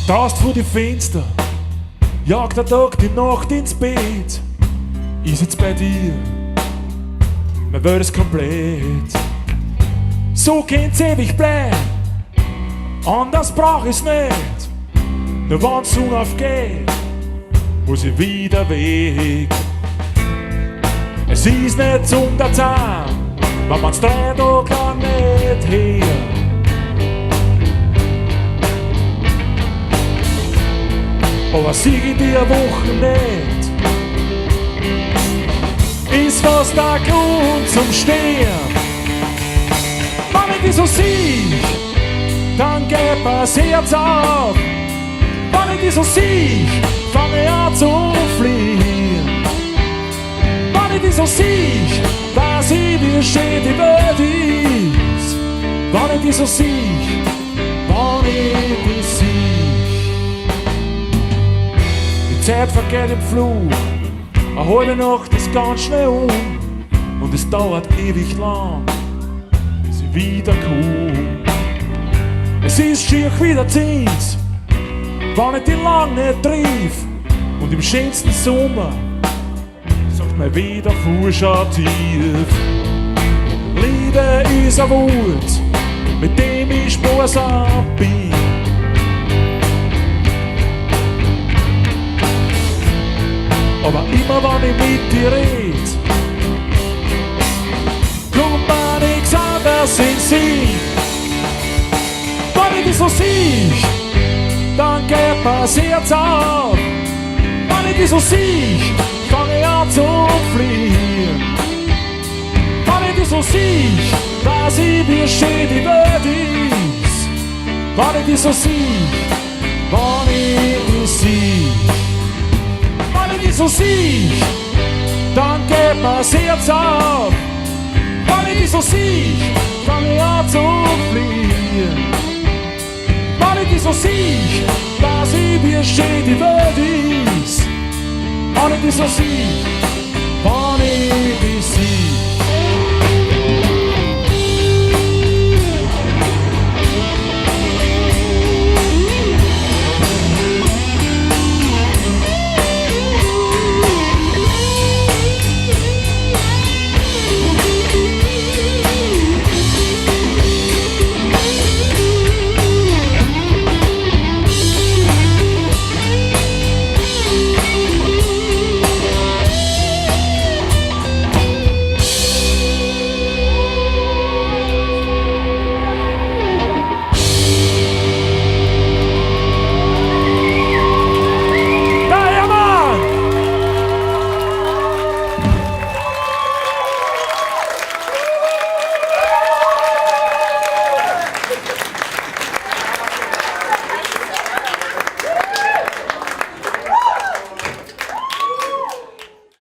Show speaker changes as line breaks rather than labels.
Stehst vor die Fenster, jagt der Tag die Nacht ins Bett. Ich sitz bei dir, mir wird es komplett. So kann's ewig bleiben, anders brauch ich's nicht. Nur wenn's Sonne aufgeht, muss ich wieder weg. Es ist nicht zum der Zahn, wenn man's 3 Tage lang nicht her. Aber sieg ich dir Woche nicht, ist fast der Grund zum Stehen. Wenn ich dich so sieh, dann gib das Herz auf. Wenn ich dich so sieh, fang ich an zu fliehen. Wenn ich dich so sieh, weiß ich, wie schön die Welt ist. Wenn ich dich so sieh, wenn ich dich sieh. Die Zeit vergeht im Flug, eine halbe Nacht ist ganz schnell und es dauert ewig lang, bis ich wiederkomme. Es ist schier wieder 10, wenn ich dich lang nicht triff, und im schönsten Sommer sagt mir wieder Vorschau tief. Liebe ist ein Wort, mit dem ich sparsam bin. Aber immer wenn ich mit dir red, kommt mir nix anderes in Sinn. Wenn ich dich so sieh, dann geht mir das Herz auf. Wenn ich dich so sieh, fang ich an zu fliehen. Wenn ich dich so sieh, weiß ich, wie schön die Welt ist. Wenn ich dich so sieh, wenn ich dich sieh. Wenn ich dich so sieh, dann geht mir das Herz auf. Wenn ich dich so sieh, fang ich an zu fliehen. Wenn ich dich so sieh, weiß ich, wie schön die Welt ist. Wenn ich dich so sieh,